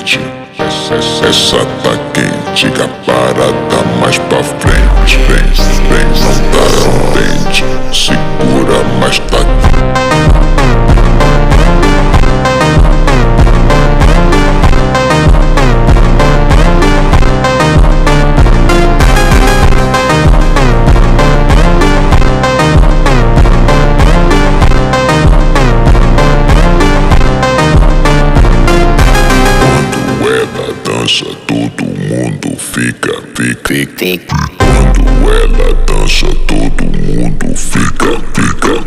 quente, essa tá quente, a parada mais pra frente, vem, não tá contente, segura, mas tá. Todo mundo fica. Quando ela dança, todo mundo fica.